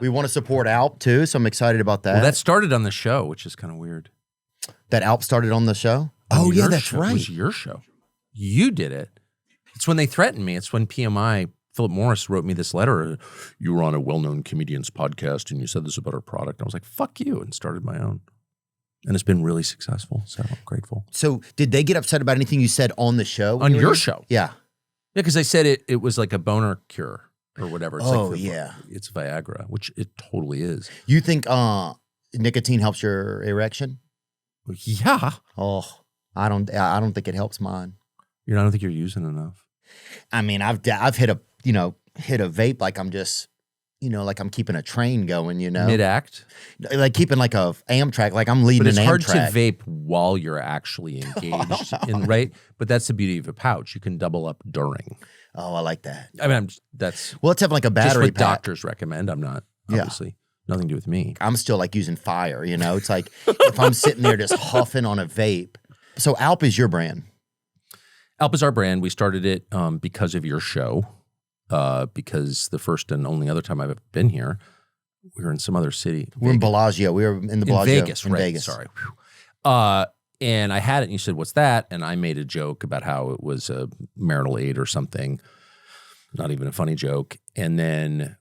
We want to support Alp too, so I'm excited about that. Well, that started on the show, which is kind of weird. That Alp started on the show? Oh, yeah, that's show. right. It was your show. You did it. It's when they threatened me. It's when PMI, Philip Morris, wrote me this letter. You were on a well-known comedian's podcast and you said this about our product. I was like, fuck you, and started my own. And it's been really successful, so I'm grateful. So did they get upset about anything you said on the show? On your show? Yeah. Yeah, because I said it was like a boner cure or whatever. It's yeah. It's Viagra, which it totally is. You think nicotine helps your erection? Yeah. Oh, I don't think it helps mine. I don't think you're using enough. I mean, I've hit a vape like I'm just, like I'm keeping a train going, Mid-act? Like keeping like a Amtrak, like I'm leading an Amtrak. But it's hard to vape while you're actually engaged right? But that's the beauty of a pouch. You can double up during. Oh, I like that. I mean, that's well, let's have like a battery just what pack. Doctors recommend. I'm not, obviously. Nothing to do with me. I'm still like using fire, It's like if I'm sitting there just huffing on a vape. So Alp is your brand. Alp is our brand. We started it because of your show. Because the first and only other time I've ever been here, we were in some other city. We're in Bellagio. We were in the Bellagio. In Vegas. Sorry. And I had it, and you said, what's that? And I made a joke about how it was a marital aid or something. Not even a funny joke. And then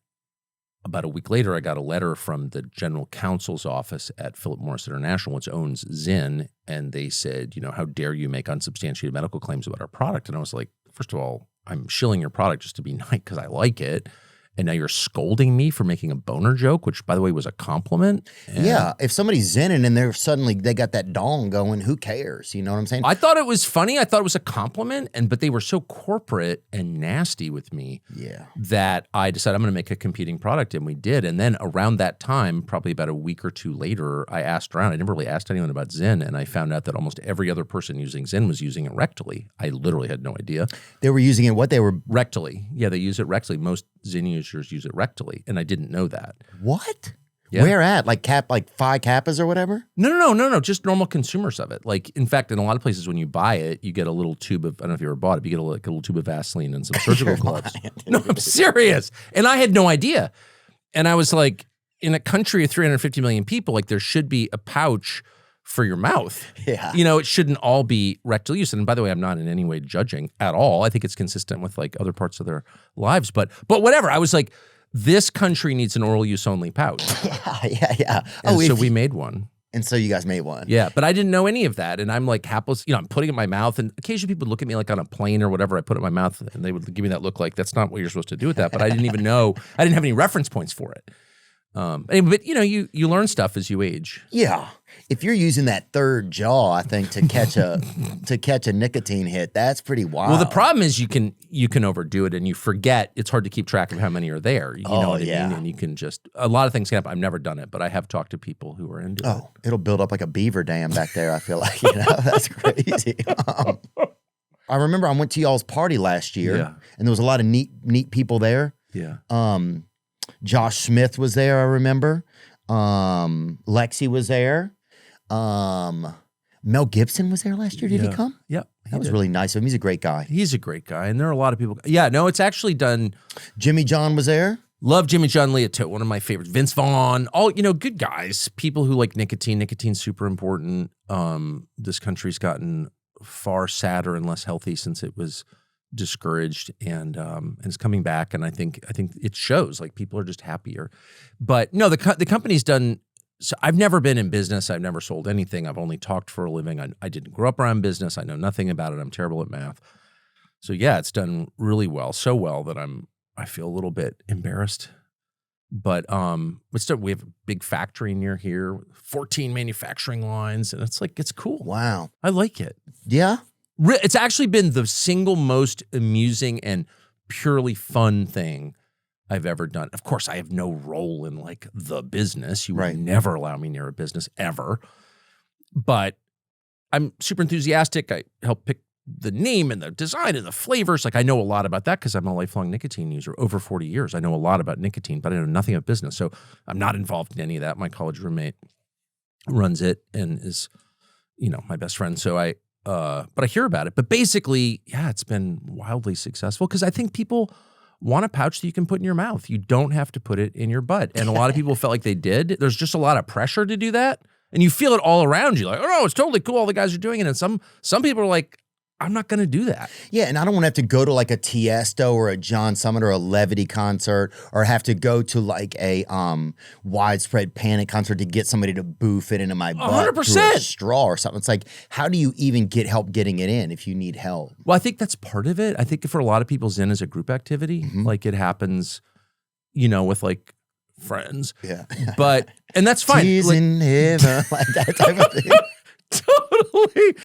about a week later, I got a letter from the general counsel's office at Philip Morris International, which owns Zyn, and they said, how dare you make unsubstantiated medical claims about our product? And I was like, first of all, I'm shilling your product just to be nice because I like it. And now you're scolding me for making a boner joke, which, by the way, was a compliment. And yeah. If somebody's zenning and they got that dong going, who cares? You know what I'm saying? I thought it was funny. I thought it was a compliment. But they were so corporate and nasty with me that I decided I'm going to make a competing product. And we did. And then around that time, probably about a week or two later, I asked around. I never really asked anyone about Zyn. And I found out that almost every other person using Zyn was using it rectally. I literally had no idea. They were using it what? They were rectally. Yeah, they use it rectally. Most Zyn users use it rectally, and I didn't know that. What? Yeah. Where at? Like Phi Kappas or whatever? No. Just normal consumers of it. Like, in fact, in a lot of places when you buy it, you get a little tube of, I don't know if you ever bought it, but you get a little tube of Vaseline and some surgical gloves. No, I'm serious. And I had no idea. And I was like, in a country of 350 million people, like there should be a pouch for your mouth. Yeah. It shouldn't all be rectal use. And by the way, I'm not in any way judging at all. I think it's consistent with like other parts of their lives. But whatever. I was like, this country needs an oral use only pouch. Yeah. And so we made one. And so you guys made one. Yeah, but I didn't know any of that. And I'm like hapless, I'm putting it in my mouth. And occasionally people would look at me like on a plane or whatever. I put it in my mouth and they would give me that look like, that's not what you're supposed to do with that. But I didn't even know, I didn't have any reference points for it. But you learn stuff as you age. Yeah. If you're using that third jaw, I think to catch a nicotine hit, that's pretty wild. Well, the problem is you can overdo it and you forget. It's hard to keep track of how many are there. You know what I mean? And you can just, a lot of things can happen. I've never done it, but I have talked to people who are into it. It'll build up like a beaver dam back there. I feel like, that's crazy. I remember I went to y'all's party last year and there was a lot of neat people there. Yeah. Josh Smith was there, I remember. Lexi was there. Mel Gibson was there last year. Did he come? Yeah. That was really nice of him. He's a great guy. He's a great guy. And there are a lot of people. Yeah, no, it's actually done. Jimmy John was there. Love Jimmy John Leotote, one of my favorites. Vince Vaughn, all, good guys. People who like nicotine. Nicotine's super important. This country's gotten far sadder and less healthy since it was discouraged, and it's coming back, and I think it shows. Like, people are just happier. But no, the company's done. So I've never been in business. I've never sold anything. I've only talked for a living. I didn't grow up around business. I know nothing about it. I'm terrible at math. So yeah, it's done really well. So well that I feel a little bit embarrassed. But we have a big factory near here, 14 manufacturing lines, and it's cool. Wow, I like it. Yeah. It's actually been the single most amusing and purely fun thing I've ever done. Of course, I have no role in like the business. You would never allow me near a business ever. But I'm super enthusiastic. I help pick the name and the design and the flavors. Like, I know a lot about that because I'm a lifelong nicotine user, over 40 years. I know a lot about nicotine, but I know nothing about business. So I'm not involved in any of that. My college roommate runs it and is, my best friend. So but I hear about it. But basically, yeah, it's been wildly successful because I think people want a pouch that you can put in your mouth. You don't have to put it in your butt. And a lot of people felt like they did. There's just a lot of pressure to do that. And you feel it all around you. Like, oh, no, it's totally cool. All the guys are doing it. And some people are like, I'm not going to do that. Yeah, and I don't want to have to go to like a Tiesto or a John Summit or a Levity concert, or have to go to like a Widespread Panic concert to get somebody to boof it into my butt 100%. through a straw or something. It's like, how do you even get help getting it in if you need help? Well, I think that's part of it. I think for a lot of people, Zen is a group activity. Like it happens, with like friends. Yeah. And that's fine. Tears in heaven, like that type of thing. Totally.